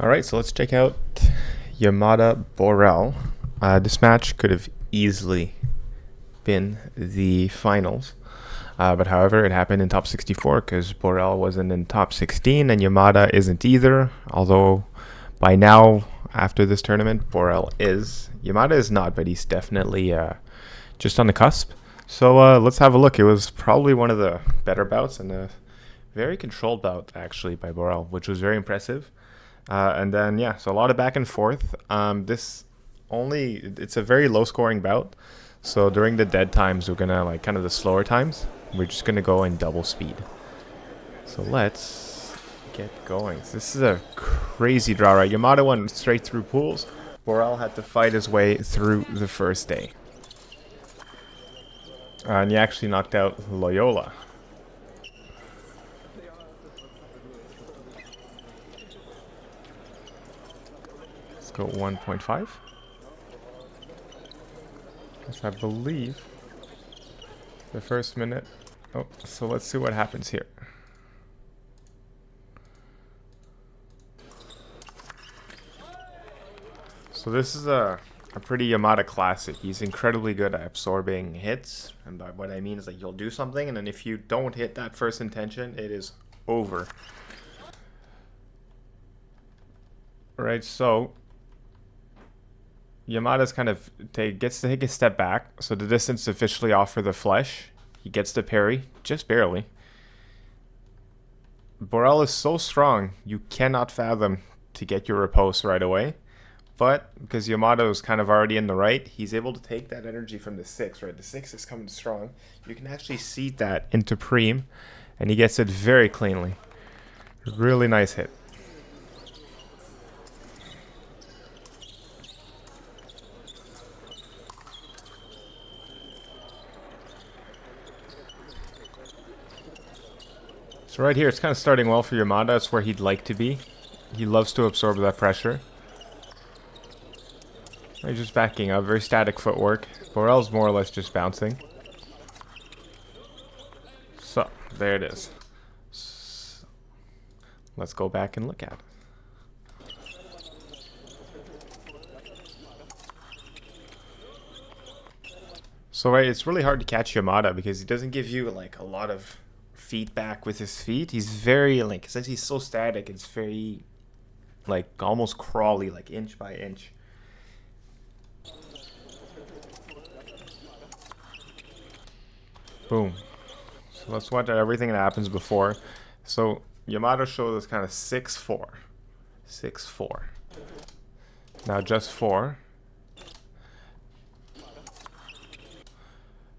Alright, so let's check out Yamada Borel. This match could have easily been the finals. But however, it happened in top 64 because Borel wasn't in top 16 and Yamada isn't either. Although by now, after this tournament, Borel is. Yamada is not, but he's definitely just on the cusp. So let's have a look. It was probably one of the better bouts and a very controlled bout, actually, by Borel, which was very impressive. And then, yeah, so a lot of back and forth. It's a very low scoring bout. So during the dead times, we're going to, like, kind of the slower times, we're just going to go in double speed. So let's get going. This is a crazy draw, right? Yamada went straight through pools. Borel had to fight his way through the first day. And he actually knocked out Loyola. Let's go 1.5. I believe the first minute. Oh, so let's see what happens here. So this is a pretty Yamada classic. He's incredibly good at absorbing hits. And by what I mean is, like, you'll do something, and then if you don't hit that first intention, it is over. Alright, so Yamada's kind of gets to take a step back, so the distance officially off for the flesh. He gets the parry, just barely. Borel is so strong, you cannot fathom to get your riposte right away. But because Yamada is kind of already in the right, he's able to take that energy from the 6, right? The 6 is coming strong. You can actually seed that into Preem, and he gets it very cleanly. Really nice hit. So right here, it's kind of starting well for Yamada. It's where he'd like to be. He loves to absorb that pressure. He's just backing up. Very static footwork. Borel's more or less just bouncing. So, there it is. So, let's go back and look at it. So, right, it's really hard to catch Yamada because he doesn't give you, like, a lot of feedback with his feet. He's very, like, since he's so static, it's very, like, almost crawly, like, inch by inch. Boom. So let's watch out everything that happens before. So Yamada shows us kind of 6-4. 6-4. Now just 4.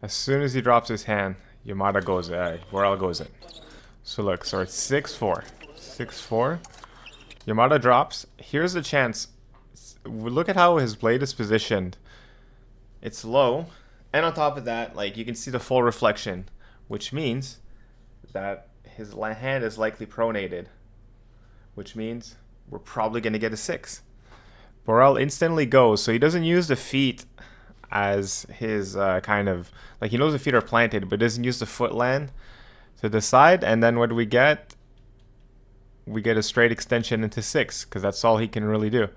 As soon as he drops his hand, Yamada goes in. Borel goes in. So look, so it's 6-4. 6-4. Yamada drops. Here's the chance. Look at how his blade is positioned. It's low. And on top of that, like, you can see the full reflection, which means that his hand is likely pronated, which means we're probably going to get a 6. Borel instantly goes, so he doesn't use the feet as his kind of, like, he knows the feet are planted, but doesn't use the foot land to decide. And then what do we get? We get a straight extension into 6, because that's all he can really do.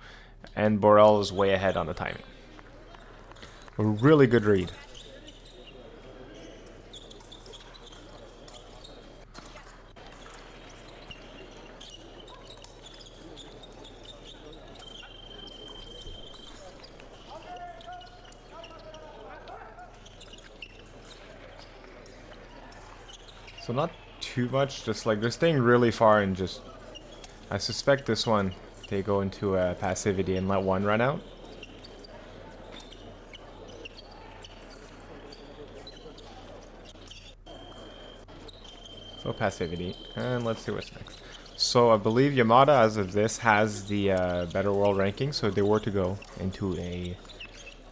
And Borel is way ahead on the timing. A really good read. So not too much, just like they're staying really far and just, I suspect this one, they go into passivity and let one run out. So passivity, and let's see what's next. So I believe Yamada, as of this, has the better world ranking, so if they were to go into a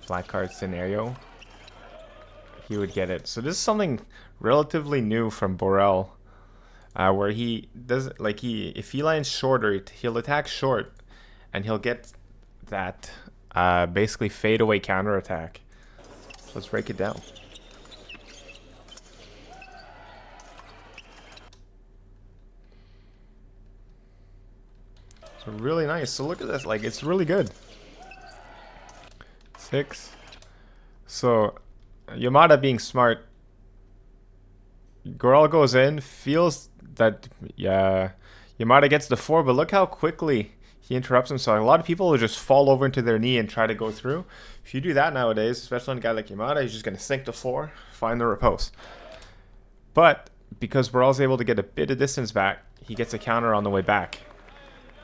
flat card scenario, he would get it. So this is something relatively new from Borel, where he does, like, if he lands shorter, he'll attack short, and he'll get that basically fade away counter attack. Let's break it down. So really nice. So look at this. Like, it's really good. 6. So Yamada being smart. Borel goes in, feels that, yeah, Yamada gets the 4, but look how quickly he interrupts himself. A lot of people will just fall over into their knee and try to go through. If you do that nowadays, especially on a guy like Yamada, he's just going to sink the 4, find the repose. But because Borel's able to get a bit of distance back, he gets a counter on the way back.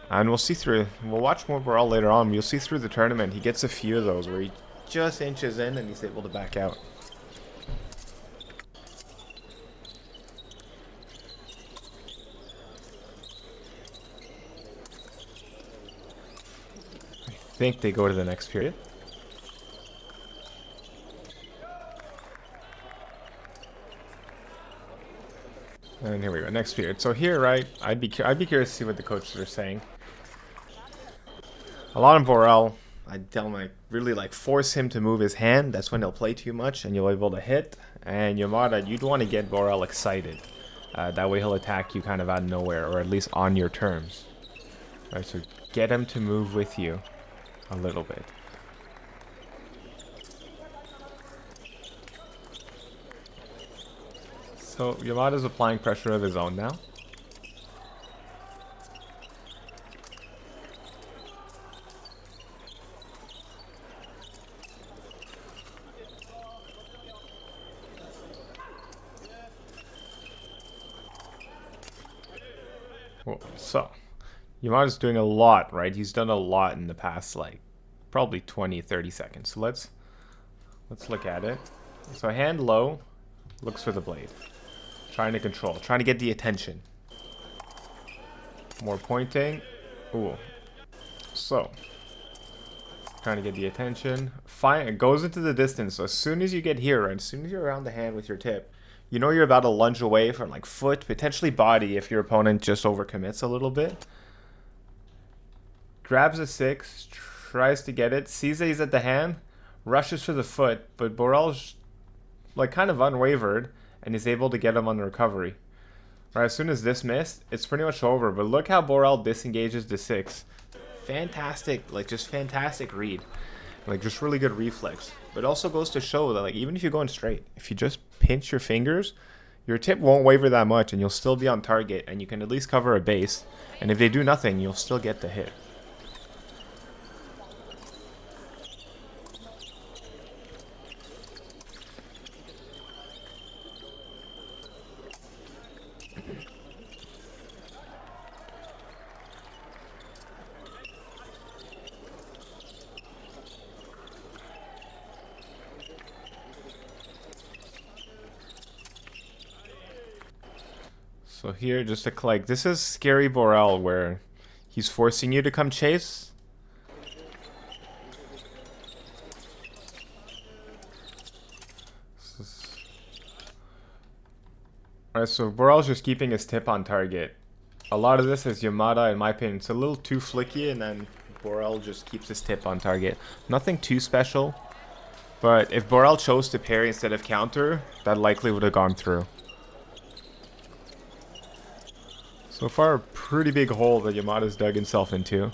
And we'll see through, we'll watch more Borel later on. You'll see through the tournament, he gets a few of those where he just inches in and he's able to back out. I think they go to the next period. And here we go, next period. So here, right, I'd be curious to see what the coaches are saying. A lot of Borel, I'd tell him, like, really, like, force him to move his hand. That's when he'll play too much and you'll be able to hit. And Yamada, you'd want to get Borel excited. That way he'll attack you kind of out of nowhere, or at least on your terms. Right, so get him to move with you a little bit. So Yamada's applying pressure of his own now. So Yamada's doing a lot, right? He's done a lot in the past, like, probably 20-30 seconds. So let's look at it. So hand low, looks for the blade. Trying to control, trying to get the attention. More pointing. Ooh. So trying to get the attention. Fine, it goes into the distance. So as soon as you get here, right, as soon as you're around the hand with your tip, you know you're about to lunge away from, like, foot, potentially body if your opponent just overcommits a little bit. Grabs a 6, tries to get it, sees that he's at the hand, rushes for the foot, but Borel's, like, kind of unwavered and is able to get him on the recovery. Right, as soon as this missed, it's pretty much over. But look how Borel disengages the 6. Fantastic, like, just fantastic read. Like, just really good reflex. But it also goes to show that, like, even if you're going straight, if you just pinch your fingers, your tip won't waver that much and you'll still be on target and you can at least cover a base. And if they do nothing, you'll still get the hit. So here, just to, like, this is scary Borel where he's forcing you to come chase. Alright, so Borel's just keeping his tip on target. A lot of this is Yamada, in my opinion. It's a little too flicky, and then Borel just keeps his tip on target. Nothing too special, but if Borel chose to parry instead of counter, that likely would have gone through. So far, a pretty big hole that Yamada's dug himself into.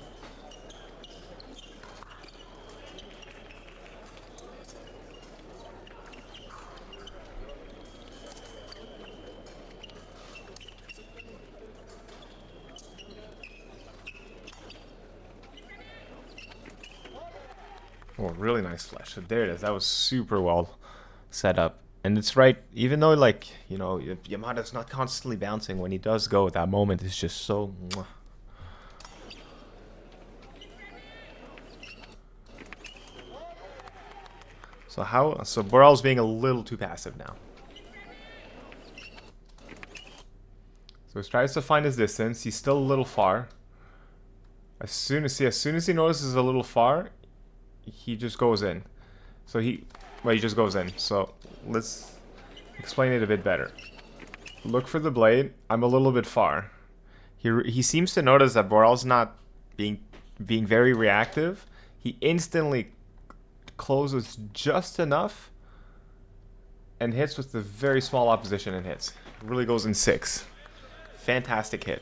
Oh, really nice flash. So there it is. That was super well set up. And it's right, even though, like, you know, Yamada's not constantly bouncing, when he does go, that moment is just so... Mwah. So Borel's being a little too passive now. So he tries to find his distance. He's still a little far. As soon as he notices a little far, he just goes in. So he just goes in. So let's explain it a bit better. Look for the blade. I'm a little bit far. He seems to notice that Borel's not being very reactive. He instantly closes just enough and hits with the very small opposition and hits. Really goes in 6. Fantastic hit.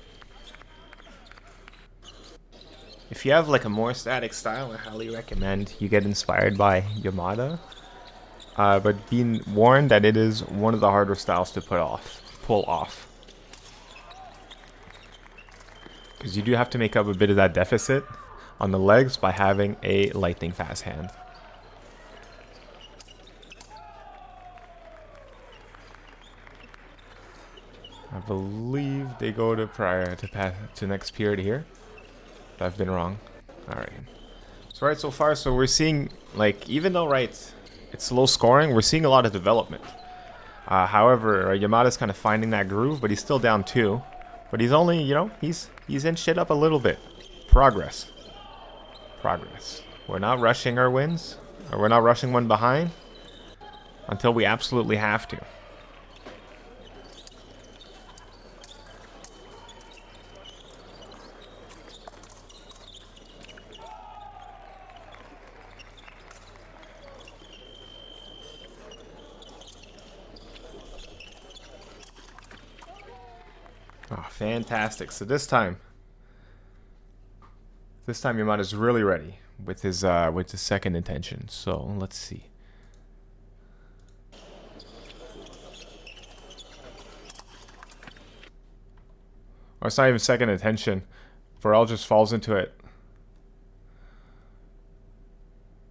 If you have like a more static style, I highly recommend you get inspired by Yamada. But being warned that it is one of the harder styles to pull off. Because you do have to make up a bit of that deficit on the legs by having a lightning fast hand. I believe they go to prior to pass to next period here. But I've been wrong. Alright. So right so far, so we're seeing, like, even though, right, it's low scoring, we're seeing a lot of development. However, Yamada's kind of finding that groove, but he's still down 2. But he's only, you know, he's in shit up a little bit. Progress. Progress. We're not rushing our wins, or we're not rushing one behind until we absolutely have to. Oh, fantastic. So this time Yamada's really ready with his second intention. So let's see. Or it's not even second intention. Borel just falls into it.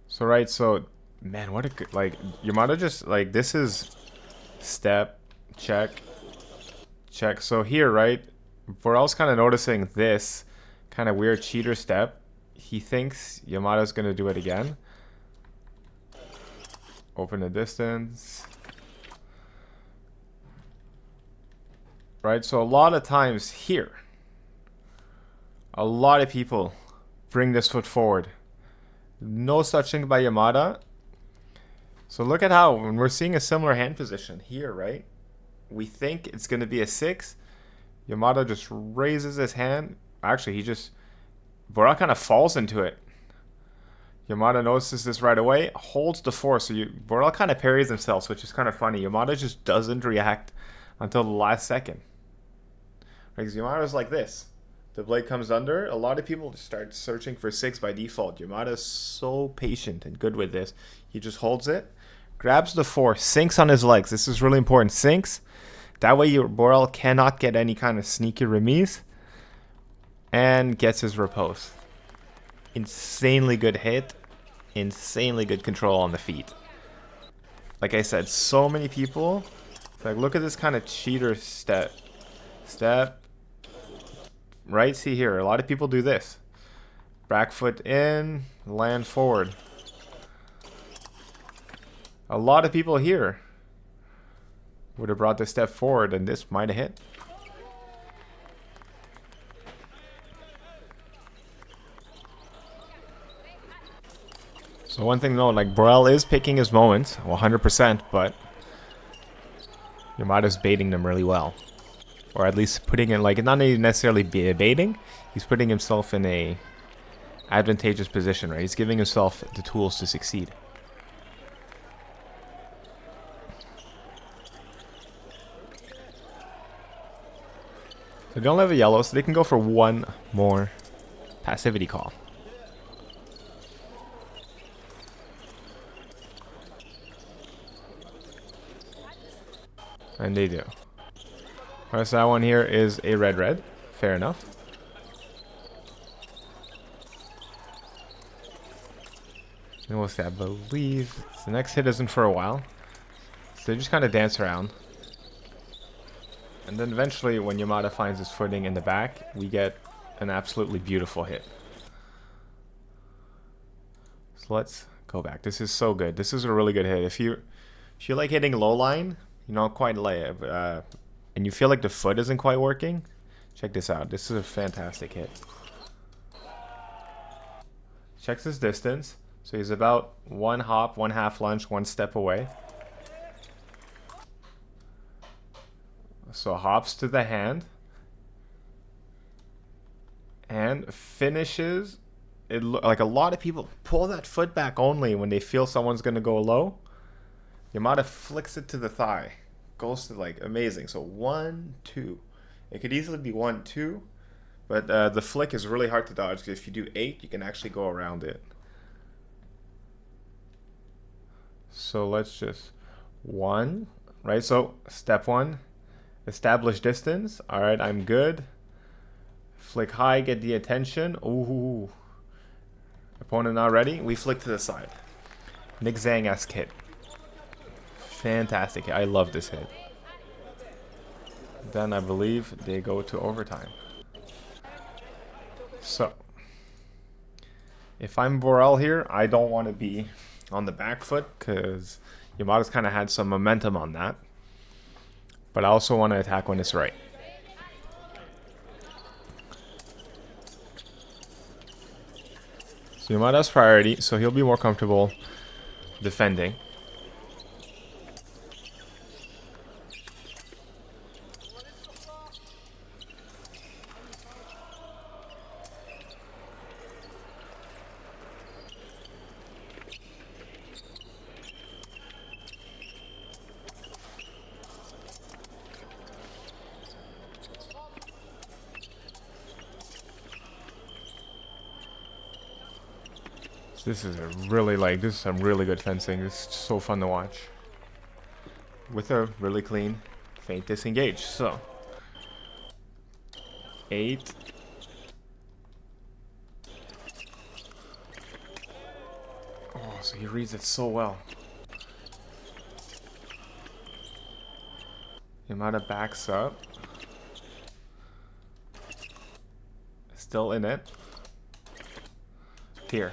So right, so man, what a good, like, Yamada just, like, this is step, check, check. So here, right, Borel's kind of noticing this kind of weird cheater step. He thinks Yamada's going to do it again. Open the distance. Right, so a lot of times here, a lot of people bring this foot forward. No such thing by Yamada. So look at how, when we're seeing a similar hand position here, right? We think it's going to be a 6. Yamada just raises his hand. Actually, Borel kind of falls into it. Yamada notices this right away, holds the 4. So Borel kind of parries himself, which is kind of funny. Yamada just doesn't react until the last second. Because Yamada's like this. The blade comes under. A lot of people start searching for 6 by default. Yamada's so patient and good with this. He just holds it, grabs the 4, sinks on his legs. This is really important. Sinks. That way Borel cannot get any kind of sneaky remise. And gets his riposte. Insanely good hit. Insanely good control on the feet. Like I said, so many people. Like, look at this kind of cheater step. Step. Right, see here, a lot of people do this. Back foot in, land forward. A lot of people here would have brought this step forward and this might have hit. So one thing to note, like, Borel is picking his moments 100%, but Yamada's baiting them really well. Or at least putting in, like, not necessarily baiting, he's putting himself in a advantageous position, right? He's giving himself the tools to succeed. They don't have a yellow, so they can go for one more passivity call. And they do. Alright, so that one here is a red. Fair enough. And we'll see, I believe the next hit isn't for a while. So they just kind of dance around. And then eventually, when Yamada finds his footing in the back, we get an absolutely beautiful hit. So let's go back. This is so good. This is a really good hit. If you like hitting low line, you don't quite lay it, and you feel like the foot isn't quite working, check this out. This is a fantastic hit. Checks his distance. So he's about 1 hop, 1 half lunge, 1 step away. So hops to the hand. And finishes. Like, a lot of people pull that foot back only when they feel someone's going to go low. Yamada flicks it to the thigh. Goes to, like, amazing. So 1, 2. It could easily be 1, 2. But the flick is really hard to dodge, because if you do 8, you can actually go around it. So let's just 1, right? So step 1, establish distance. All right, I'm good. Flick high, get the attention. Ooh. Opponent not ready. We flick to the side. Nick Zhang-esque hit. Fantastic. I love this hit. Then I believe they go to overtime. So, if I'm Borel here, I don't want to be on the back foot because Yamada's kind of had some momentum on that. But I also want to attack when it's right. So Yamada's priority, so he'll be more comfortable defending. This is this is some really good fencing. This is so fun to watch. With a really clean feint disengage. So 8. Oh, so he reads it so well. Yamada backs up. Still in it. Here.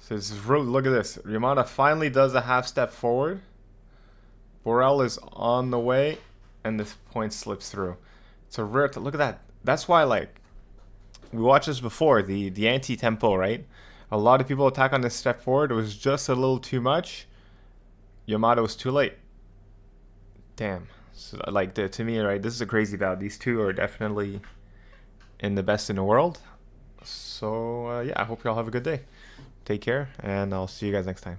So this is really, look at this. Yamada finally does a half step forward. Borel is on the way, and this point slips through. It's a rare. Look at that. That's why, like, we watched this before. The anti-tempo, right? A lot of people attack on this step forward. It was just a little too much. Yamada was too late. Damn. So, like, to me, right? This is a crazy bout. These two are definitely in the best in the world. So yeah, I hope y'all have a good day. Take care, and I'll see you guys next time.